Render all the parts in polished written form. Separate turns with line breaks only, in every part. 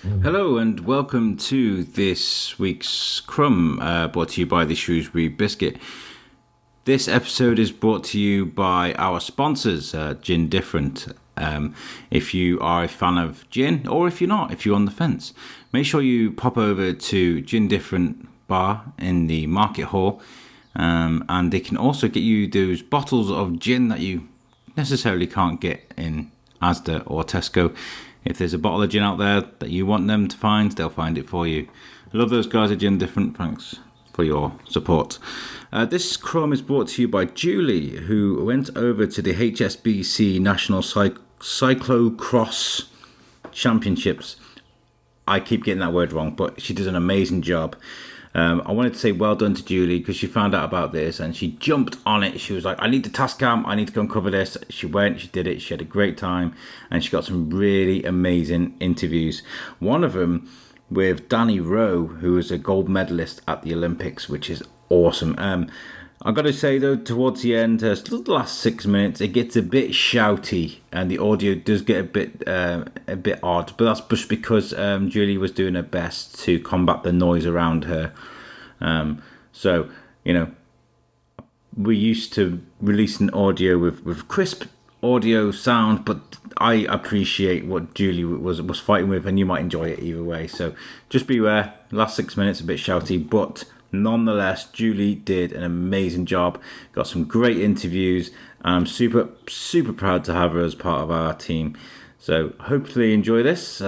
Hello and welcome to this week's Crumb, brought to you by the Shrewsbury Biscuit. This episode is brought to you by our sponsors, Gin Different. If you are a fan of gin, or if you're not, if you're on the fence, make sure you pop over to Gin Different Bar in the Market Hall, and they can also get you those bottles of gin that you necessarily can't get in Asda or Tesco. If there's a bottle of gin out there that you want them to find, they'll find it for you. I love those guys at Gin Different. Thanks for your support. This Chrome is brought to you by Julie, who went over to the HSBC National Cyclocross Championships. I keep getting that word wrong, but she does an amazing job. I wanted to say well done to Julie because she found out about this and she jumped on it. She was like, I need the task cam, I need to go and cover this. She went, she did it, she had a great time, and she got some really amazing interviews. One of them with Dani, Rowe, who was a gold medalist at the Olympics, which is awesome. I've got to say though, towards the end, the last 6 minutes, it gets a bit shouty and the audio does get a bit odd, but that's just because Julie was doing her best to combat the noise around her. So, you know, we're used to releasing audio with crisp audio sound, but I appreciate what Julie was fighting with, and you might enjoy it either way. So just beware, last 6 minutes a bit shouty, but nonetheless, Julie did an amazing job, got some great interviews, and I'm super proud to have her as part of our team. So hopefully you enjoy this.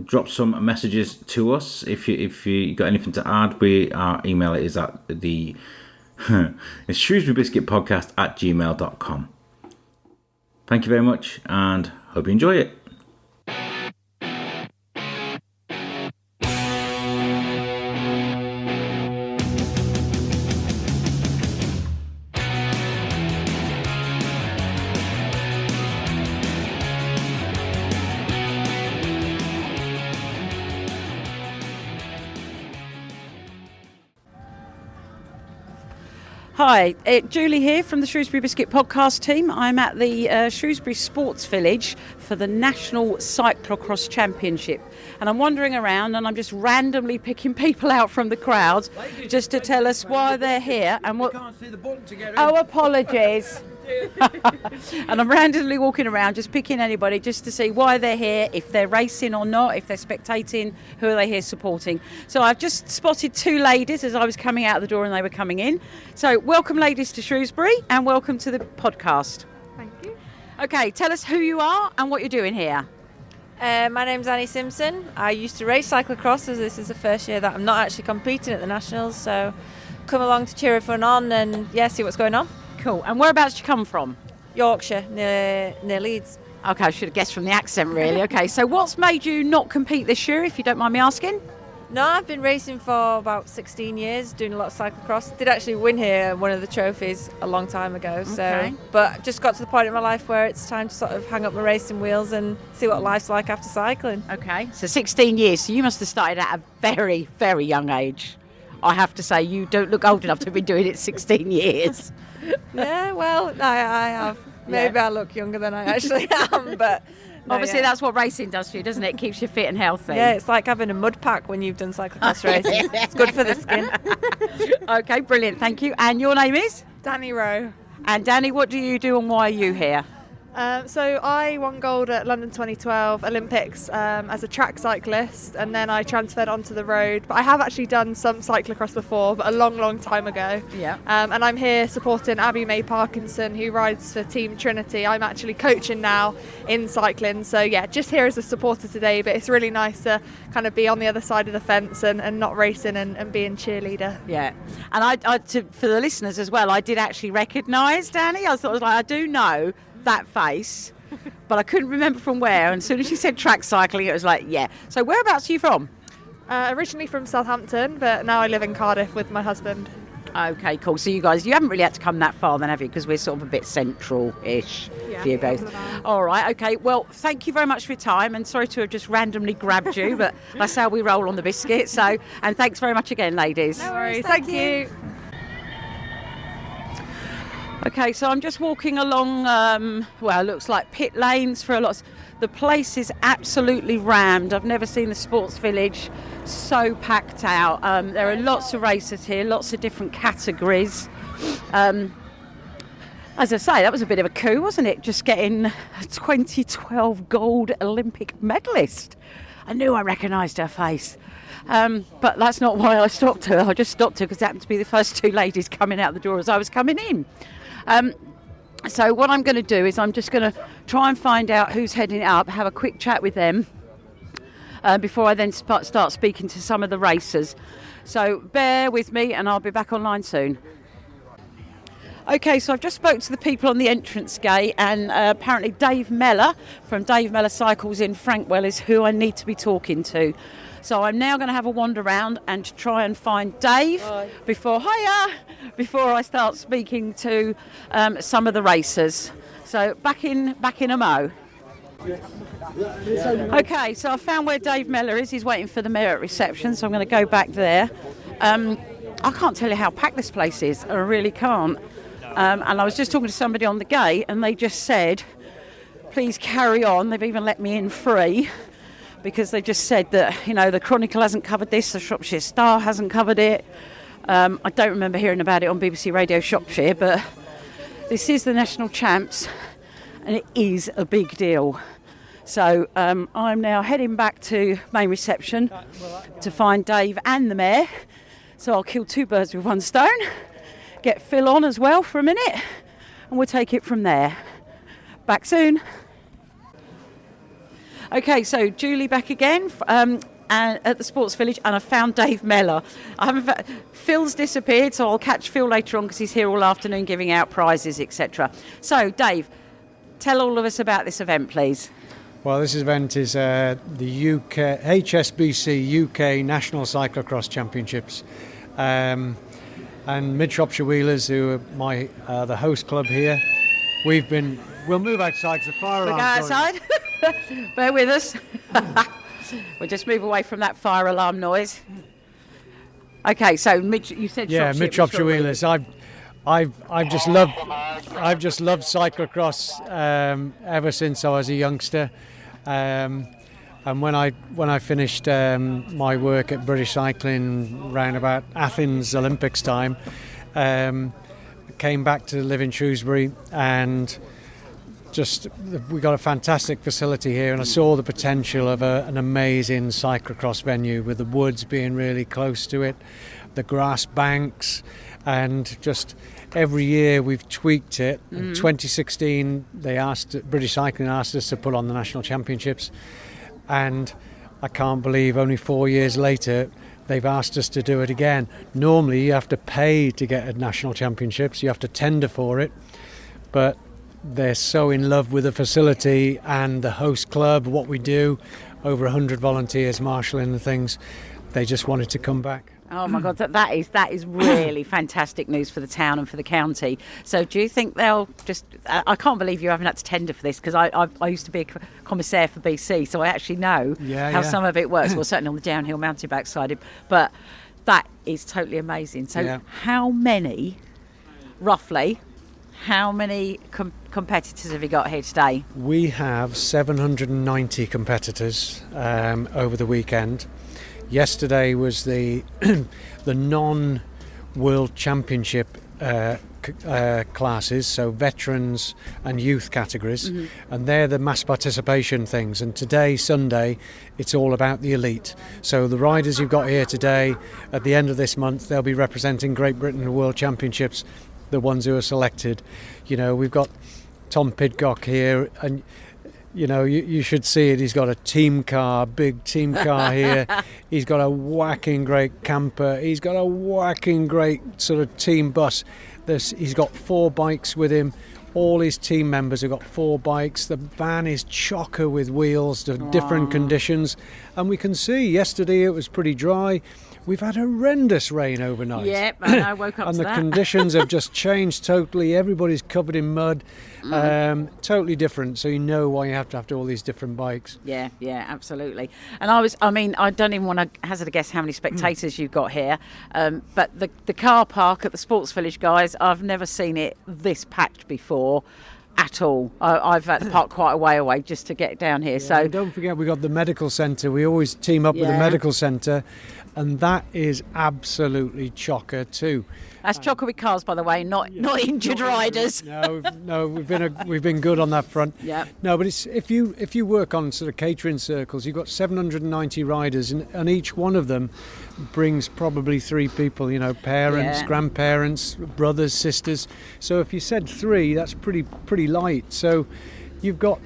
Drop some messages to us if you got anything to add. Our email is at it's shrewsburybiscuitpodcast@gmail.com. Thank you very much and hope you enjoy it.
Hi, Julie here from the Shrewsbury Biscuit podcast team. I'm at the Shrewsbury Sports Village for the National Cyclocross Championship. And I'm wandering around and I'm just randomly picking people out from the crowd just to tell us why they're here and what.
Can't see the button to get in.
Oh, apologies. And I'm randomly walking around just picking anybody just to see why they're here, if they're racing or not, if they're spectating, who are they here supporting. So I've just spotted two ladies as I was coming out of the door and they were coming in. So welcome ladies to Shrewsbury and welcome to the podcast.
Thank you.
Okay, tell us who you are and what you're doing here.
My name's Dani Simpson. I used to race cyclocross, as this is the first year that I'm not actually competing at the Nationals, so come along to cheer everyone on and see what's going on.
Cool. And whereabouts do you come from?
Yorkshire, near Leeds.
Okay, I should have guessed from the accent really. Okay, so what's made you not compete this year, if you don't mind me asking?
No, I've been racing for about 16 years, doing a lot of cyclocross. Did actually win here one of the trophies a long time ago.
Okay.
But just got to the point in my life where it's time to sort of hang up my racing wheels and see what life's like after cycling.
Okay, so 16 years. So you must have started at a very, very young age. I have to say, you don't look old enough to be doing it 16 years.
Yeah, well, I have. Maybe I look younger than I actually am, but no,
obviously that's what racing does for you, doesn't it? It keeps you fit and healthy.
Yeah, it's like having a mud pack when you've done cyclocross races. It's good for the skin.
Okay, brilliant, thank you. And your name is?
Dani, Rowe.
And Dani, what do you do and why are you here?
So I won gold at London 2012 Olympics as a track cyclist, and then I transferred onto the road. But I have actually done some cyclocross before, but a long time ago.
Yeah.
And I'm here supporting Abby May Parkinson, who rides for Team Trinity. I'm actually coaching now in cycling, so yeah, just here as a supporter today. But it's really nice to kind of be on the other side of the fence and not racing and being cheerleader.
Yeah. And for the listeners as well, I did actually recognise Dani. I was like, I do know that face, but I couldn't remember from where. And as soon as she said track cycling, it was like, yeah. So whereabouts are you from?
Originally from Southampton, but now I live in Cardiff with my husband.
Okay, cool. So you haven't really had to come that far then, have you? Because we're sort of a bit central-ish for you both. All right, okay. Well, thank you very much for your time, and sorry to have just randomly grabbed you, but that's how we roll on the biscuit. So, and thanks very much again, ladies.
No worries. Thank you.
Okay, so I'm just walking along, well, it looks like pit lanes for a lot. The place is absolutely rammed. I've never seen the sports village so packed out. There are lots of racers here, lots of different categories. As I say, that was a bit of a coup, wasn't it? Just getting a 2012 gold Olympic medalist. I knew I recognised her face. But that's not why I stopped her. I just stopped her because it happened to be the first two ladies coming out the door as I was coming in. So what I'm going to do is I'm just going to try and find out who's heading up, have a quick chat with them before I then start speaking to some of the racers. So bear with me and I'll be back online soon. Okay, so I've just spoke to the people on the entrance gate, and apparently Dave Mellor from Dave Mellor Cycles in Frankwell is who I need to be talking to. So I'm now going to have a wander around and try and find Dave before I start speaking to some of the racers. So back in a mo. Okay, so I found where Dave Mellor is. He's waiting for the mayor at reception, so I'm going to go back there. I can't tell you how packed this place is. I really can't. And I was just talking to somebody on the gate, and they just said, please carry on. They've even let me in free because they just said that, you know, the Chronicle hasn't covered this, the Shropshire Star hasn't covered it. I don't remember hearing about it on BBC Radio Shropshire, but this is the national champs, and it is a big deal. So I'm now heading back to main reception to find Dave and the mayor. So I'll kill two birds with one stone. Get Phil on as well for a minute, and we'll take it from there. Back soon. Okay, so Julie back again and at the Sports Village, and I found Dave Mellor. Phil's disappeared, so I'll catch Phil later on because he's here all afternoon giving out prizes, etc. So, Dave, tell all of us about this event, please.
Well, this event is the UK HSBC UK National Cyclocross Championships. And Mid Shropshire Wheelers, who are the host club here, we'll move outside because the fire alarm.
We'll go outside. Bear with us. We'll just move away from that fire alarm noise. Okay, so you said
Mid Shropshire Wheelers. I've just loved cyclocross ever since I was a youngster. And when I finished my work at British Cycling round about Athens Olympics time, came back to live in Shrewsbury, and we got a fantastic facility here, and I saw the potential of an amazing cyclocross venue with the woods being really close to it, the grass banks, and just every year we've tweaked it. In 2016, British Cycling asked us to put on the national championships. And I can't believe only 4 years later they've asked us to do it again. Normally you have to pay to get a national championships, you have to tender for it, but they're so in love with the facility and the host club, what we do, over 100 volunteers marshalling the things, they just wanted to come back.
Oh my God, that is really fantastic news for the town and for the county. So do you think they'll just... I can't believe you haven't had to tender for this, because I used to be a commissaire for BC, so I actually know how some of it works. Well, certainly on the downhill mountain bike side. But that is totally amazing. So roughly, how many competitors have you got here today?
We have 790 competitors over the weekend. Yesterday was the non-World Championship classes, so veterans and youth categories, and they're the mass participation things. And today, Sunday, it's all about the elite. So the riders you've got here today, at the end of this month, they'll be representing Great Britain in the World Championships, the ones who are selected. You know, we've got Tom Pidcock here, and you know, you should see it. He's got a big team car here. He's got a whacking great camper. He's got a whacking great sort of team bus. He's got 4 bikes with him. All his team members have got 4 bikes. The van is chocker with wheels to different conditions. And we can see yesterday it was pretty dry. We've had horrendous rain overnight.
Yep, I woke up
and
to
the
that.
conditions have just changed totally. Everybody's covered in mud. Totally different. So you know why you have to have all these different bikes.
Yeah, absolutely. And I don't even want to hazard a guess how many spectators you've got here. But the car park at the Sports Village, guys, I've never seen it this packed before. At all. I've had to park quite a way away just to get down here.
Yeah,
So
and don't forget we got the medical centre. We always team up with the medical centre, and that is absolutely chocker too.
that's chocker with cars, by the way, not injured riders.
No, we've been good on that front.
Yep.
No, but it's if you work on sort of catering circles, you've got 790 riders, and each one of them brings probably 3 people. You know, parents, grandparents, brothers, sisters. So if you said 3, that's pretty light. So you've got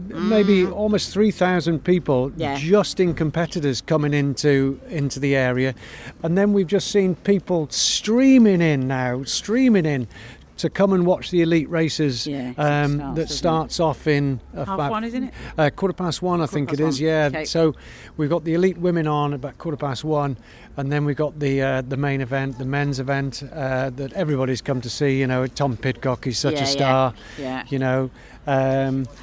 maybe almost 3,000 people just in competitors coming into the area, and then we've just seen people streaming in to come and watch the elite races. That starts off in
Half one, isn't it?
1:15, I think it is.
1:15.
Yeah.
Okay.
So we've got the elite women on about 1:15, and then we've got the main event, the men's event that everybody's come to see. You know, Tom Pidcock, he's such a star.
Yeah.
You know.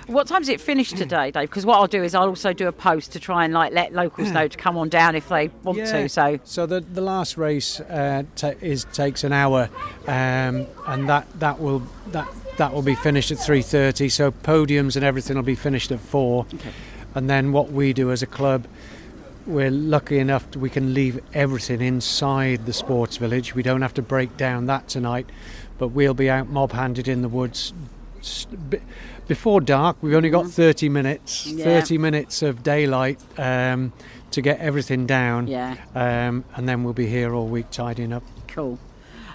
What time's it finished today, Dave? Because what I'll do is I'll also do a post to try and let locals know to come on down if they want to.
So the last race takes an hour, and that will be finished at 3:30. So podiums and everything will be finished at 4.
Okay.
And then what we do as a club, we're lucky enough we can leave everything inside the sports village. We don't have to break down that tonight, but we'll be out mob-handed in the woods before dark. We've only got 30 minutes, 30 minutes of daylight to get everything down. And then we'll be here all week tidying up.
Cool.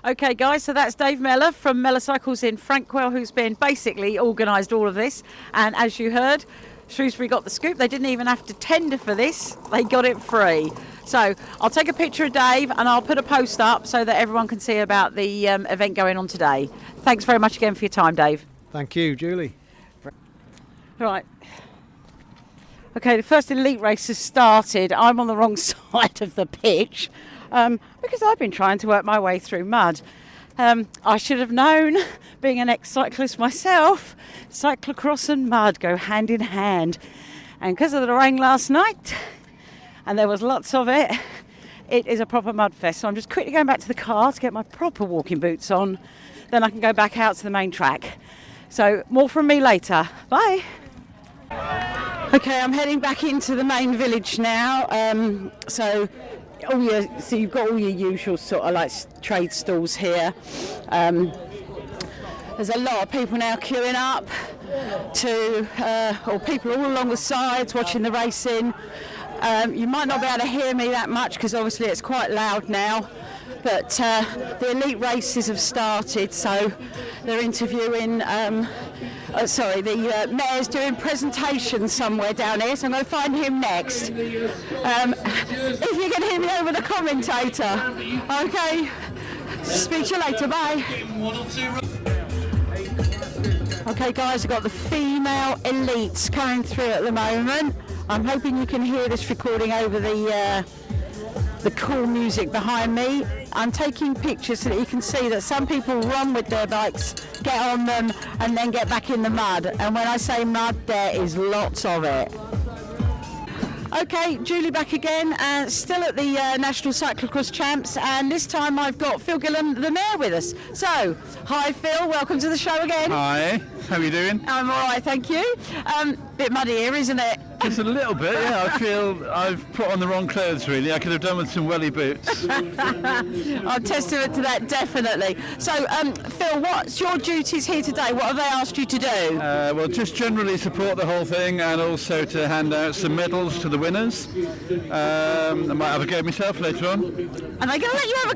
Okay, guys, so that's Dave Mellor from Mellor Cycles in Frankwell, who's been basically organised all of this. And as you heard, Shrewsbury got the scoop. They didn't even have to tender for this. They got it free. So I'll take a picture of Dave and I'll put a post up so that everyone can see about the event going on today. Thanks very much again for your time, Dave.
Thank you, Julie.
Right. Okay, the first elite race has started. I'm on the wrong side of the pitch because I've been trying to work my way through mud. I should have known, being an ex-cyclist myself, cyclocross and mud go hand in hand. And because of the rain last night, and there was lots of it, it is a proper mud fest. So I'm just quickly going back to the car to get my proper walking boots on. Then I can go back out to the main track. So more from me later. Bye. Okay, I'm heading back into the main village now. So you've got all your usual sort of like trade stalls here. There's a lot of people now queuing up or people all along the sides watching the racing. You might not be able to hear me that much because obviously it's quite loud now. But the elite races have started, so they're interviewing. The mayor's doing presentations somewhere down here, so I'm going to find him next. If you can hear me over the commentator, okay. Speak to you later. Bye. Okay, guys, I've got the female elites coming through at the moment. I'm hoping you can hear this recording over the cool music behind me. I'm taking pictures so that you can see that some people run with their bikes, get on them and then get back in the mud. And when I say mud, there is lots of it. Okay, Julie back again, still at the National Cyclocross Champs, and this time I've got Phil Gillam, the Mayor, with us. So, hi Phil, welcome to the show again.
Hi, how are you doing?
I'm all right, thank you. Bit muddy here, isn't it?
Just a little bit, yeah. I feel I've put on the wrong clothes, really. I could have done with some welly boots.
I'll testament to that, definitely. So, Phil, what's your duties here today? What have they asked you to do?
Well, just generally support the whole thing and also to hand out some medals to the winners. I might have a go myself later on.
Are they going to let you have a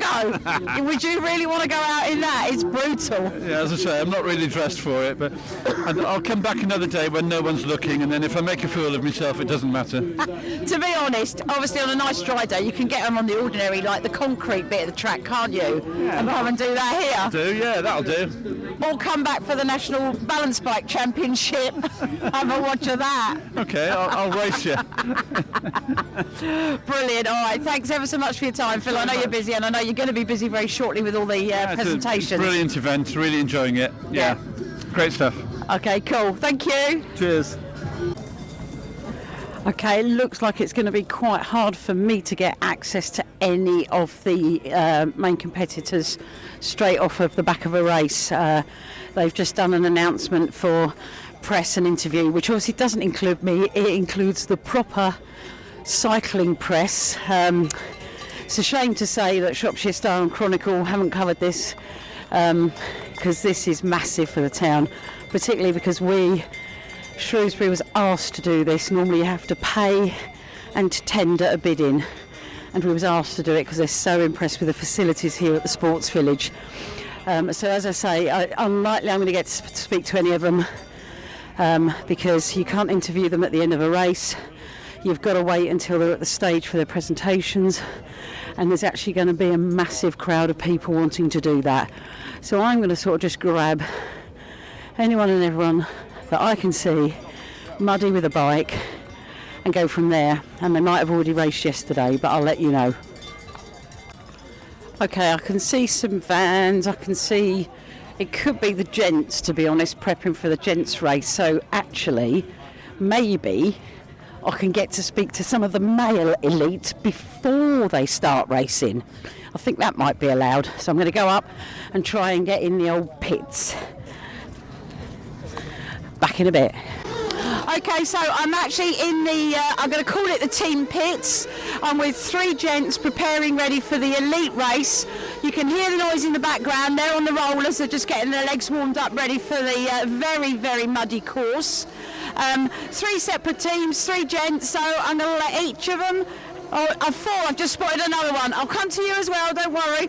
go? Would you really want to go out in that? It's brutal.
Yeah, as I say, I'm not really dressed for it, but and I'll come back another day when no one's looking, and then if I make a fool of myself, yourself, it doesn't matter.
To be honest, obviously on a nice dry day, you can get on the ordinary, like the concrete bit of the track, can't you? And come and do that here.
That'll do.
Or come back for the National Balance Bike Championship. Have a watch of that.
Okay, I'll race you.
Brilliant. All right, thanks ever so much for your time, Phil. I know you're busy, and I know you're going to be busy very shortly with all the presentations.
It's a brilliant event, really enjoying it. Yeah. Great stuff.
Okay, cool. Thank you.
Cheers.
Okay, it looks like it's going to be quite hard for me to get access to any of the main competitors straight off of the back of a race. They've just done an announcement for press and interview, which obviously doesn't include me. It includes the proper cycling press. It's a shame to say that Shropshire Star and Chronicle haven't covered this, because this is massive for the town, particularly because Shrewsbury was asked to do this. Normally you have to pay and tender a bid in, and we was asked to do it because they're so impressed with the facilities here at the Sports Village. So as I say, unlikely I'm going to get to speak to any of them, because you can't interview them at the end of a race. You've got to wait until they're at the stage for their presentations, and there's actually going to be a massive crowd of people wanting to do that. So I'm going to sort of just grab anyone and everyone that I can see muddy with a bike and go from there. And they might have already raced yesterday, but I'll let you know. Okay, I can see some vans. I can see it could be the gents, to be honest, prepping for the gents race. So actually, maybe I can get to speak to some of the male elite before they start racing. I think that might be allowed. So I'm going to go up and try and get in the old pits. Back in a bit. Okay, so I'm actually in the, I'm going to call it the team pits. I'm with 3 gents preparing ready for the elite race. You can hear the noise in the background. They're on the rollers. They're just getting their legs warmed up ready for the very, very muddy course. 3 separate teams, 3 gents, so I'm going to let each of them. Oh, 4, I've just spotted another one. I'll come to you as well, don't worry.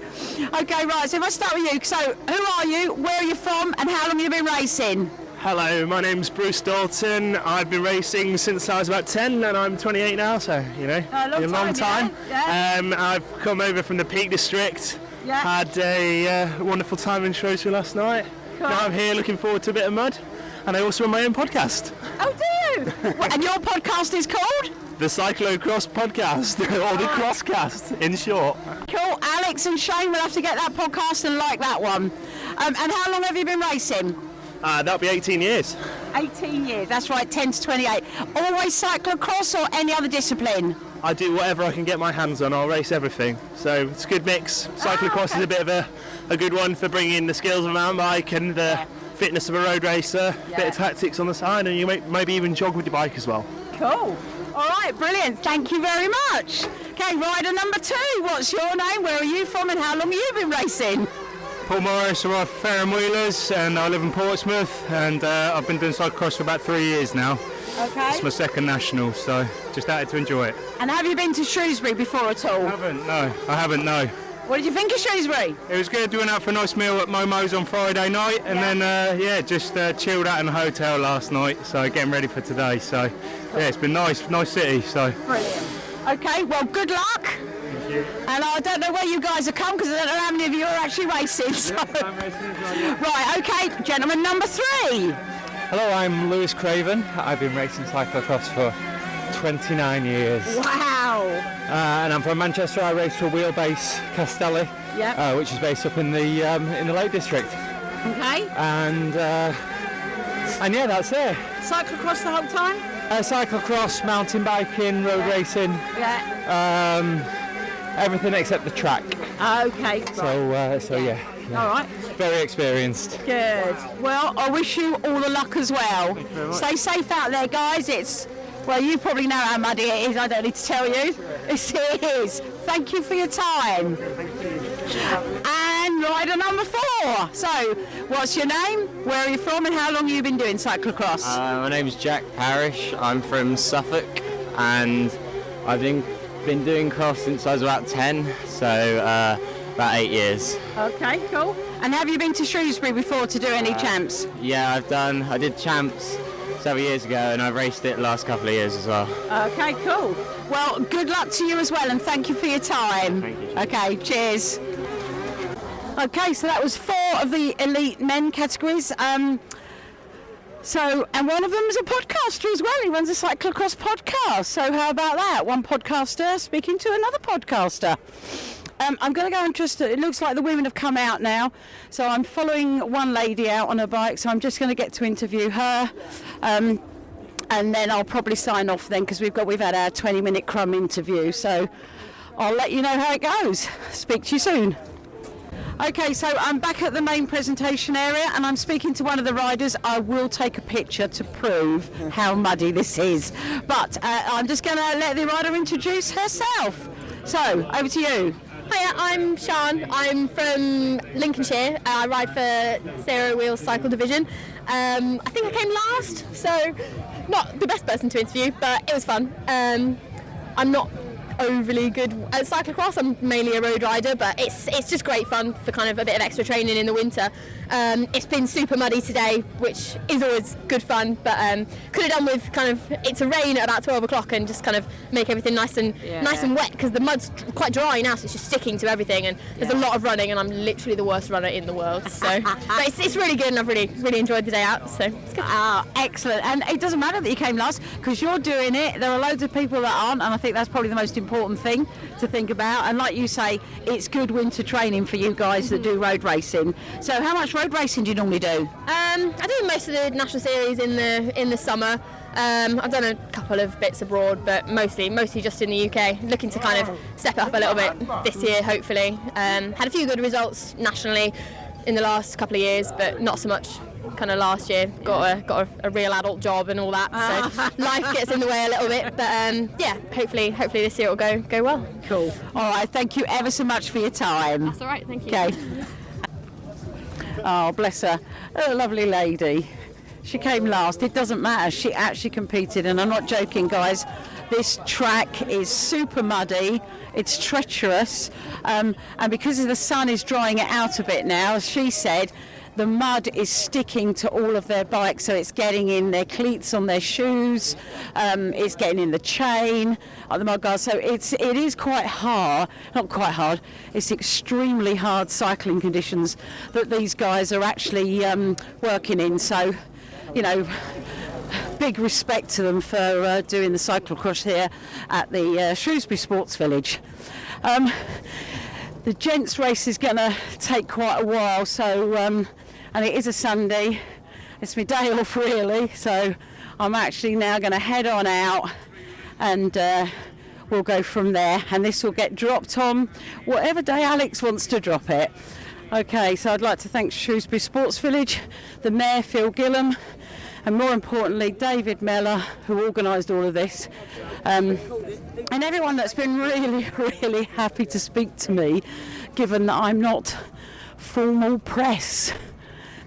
Okay, right, so if I start with you. So, who are you, where are you from, and how long have you been racing?
Hello, my name's Bruce Dalton. I've been racing since I was about 10 and I'm 28 now, so, you know,
a long time. Yeah.
I've come over from the Peak District,
Yeah.
had a wonderful time in Shrewsbury last night.
Cool.
Now I'm here looking forward to a bit of mud, and I also run my own podcast.
Oh, do you? And your podcast is called?
The Cyclocross Podcast, or the Crosscast in short.
Cool. Alex and Shane will have to get that podcast and like that one. And how long have you been racing?
That'll be 18 years.
18 years, that's right, 10 to 28. Always cyclocross or any other discipline?
I do whatever I can get my hands on. I'll race everything. So it's a good mix. Cyclocross is a bit of a good one for bringing the skills of a mountain bike and the fitness of a road racer, bit of tactics on the side, and you maybe even jog with your bike as well.
Cool. All right, brilliant. Thank you very much. Okay, rider number 2. What's your name? Where are you from? And how long have you been racing?
Paul Morris, I ride for Fairham Wheelers, and I live in Portsmouth, and I've been doing cyclocross for about 3 years now.
Okay.
It's my second national, so just out to enjoy it.
And have you been to Shrewsbury before at all?
I haven't, no.
What did you think of Shrewsbury?
It was good. Went out for a nice meal at Momo's on Friday night, and then just chilled out in the hotel last night. So getting ready for today. So yeah, it's been nice city. So
brilliant. Okay, well, good luck.
Thank you.
And I don't know where you guys have come because I don't know how many of you are actually racing. So.
I'm racing as well, yeah.
Right, okay, gentleman number 3.
Hello, I'm Lewis Craven. I've been racing cyclocross for 29 years.
Wow.
And I'm from Manchester. I race for Wheelbase Castelli, which is based up in the Lake District.
Okay.
And yeah, that's it.
Cyclocross the whole time?
Cyclocross, mountain biking, road racing.
Yeah.
Everything except the track.
Okay. Right.
So yeah.
All right.
Very experienced.
Good. Well, I wish you all the luck as well.
Thank you very much.
Stay safe out there, guys. Well, you probably know how muddy it is. I don't need to tell you. It is. Thank you for your time. And rider number 4. So, what's your name? Where are you from? And how long have you been doing cyclocross?
My name's Jack Parrish. I'm from Suffolk, and I've been doing cross since I was about 10. So about 8 years.
Okay, cool. And have you been to Shrewsbury before to do any champs?
Yeah, I did champs several years ago, and I've raced it the last couple of years as well.
Okay, cool. Well, good luck to you as well, and thank you for your time.
Thank you.
Okay, cheers. Okay, so that was 4 of the elite men categories. And one of them is a podcaster as well. He runs a cyclocross podcast. So how about that? One podcaster speaking to another podcaster. I'm going to go and it looks like the women have come out now. So I'm following one lady out on her bike. So I'm just going to get to interview her. And then I'll probably sign off then, because we've had our 20-minute Crumb interview. So I'll let you know how it goes. Speak to you soon. Okay, so I'm back at the main presentation area and I'm speaking to one of the riders. I will take a picture to prove how muddy this is. But I'm just going to let the rider introduce herself. So, over to you.
Hiya, I'm Sian. I'm from Lincolnshire. I ride for Zero Wheels Cycle Division. I think I came last, so not the best person to interview, but it was fun. I'm not overly good at cyclocross. I'm mainly a road rider, but it's just great fun for kind of a bit of extra training in the winter. It's been super muddy today, which is always good fun, but could have done with kind of it to rain at about 12 o'clock and just kind of make everything nice and wet, because the mud's quite dry now, so it's just sticking to everything, and there's a lot of running, and I'm literally the worst runner in the world. So but it's really good, and I've really enjoyed the day out, so it's good.
Excellent. And it doesn't matter that you came last, because you're doing it. There are loads of people that aren't, and I think that's probably the most important thing to think about. And like you say, it's good winter training for you guys that do road racing. So how much road racing do you normally do?
I do most of the national series in the summer. I've done a couple of bits abroad, but mostly just in the UK. Looking to kind of step it up a little bit this year, hopefully. Had a few good results nationally in the last couple of years, but not so much kind of last year. Got a real adult job and all that, so life gets in the way a little bit. But yeah, hopefully this year it'll go well.
Cool. All right, thank you ever so much for your time.
That's all right, thank you.
Okay. Oh, bless her. A lovely lady. She came last. It doesn't matter. She actually competed, and I'm not joking, guys. This track is super muddy. It's treacherous, and because the sun is drying it out a bit now, as she said, the mud is sticking to all of their bikes, so it's getting in their cleats on their shoes, it's getting in the chain on the mud guards, so it is quite hard, not quite hard, it's extremely hard cycling conditions that these guys are actually working in, so, you know, big respect to them for doing the cyclocross here at the Shrewsbury Sports Village. The gents race is going to take quite a while, so and it is a Sunday, it's my day off really, so I'm actually now going to head on out and we'll go from there, and this will get dropped on whatever day Alex wants to drop it. Okay, so I'd like to thank Shrewsbury Sports Village, the Mayor Phil Gillam, and more importantly David Mellor, who organised all of this, and everyone that's been really happy to speak to me, given that I'm not formal press.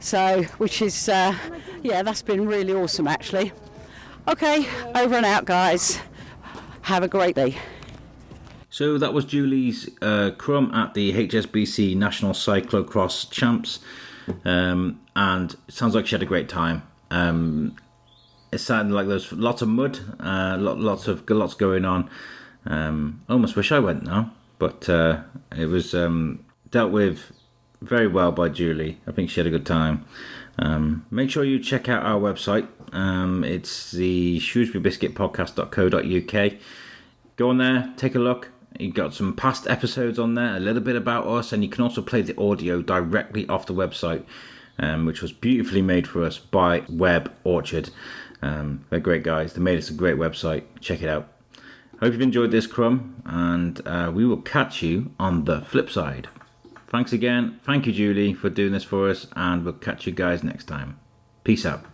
So, which is, yeah, that's been really awesome actually. Okay, over and out guys. Have a great day.
So that was Julie's crumb at the HSBC National Cyclocross Champs, and it sounds like she had a great time. It sounded like there's lots of mud, lots going on. Almost wish I went now, but it was dealt with very well by Julie. I think she had a good time. Make sure you check out our website. It's the shrewsburybiscuitpodcast.co.uk. Go on there, take a look. You've got some past episodes on there, a little bit about us, and you can also play the audio directly off the website, which was beautifully made for us by Web Orchard. They're great guys. They made us a great website. Check it out. Hope you've enjoyed this crumb, and we will catch you on the flip side. Thanks again. Thank you, Julie, for doing this for us, and we'll catch you guys next time. Peace out.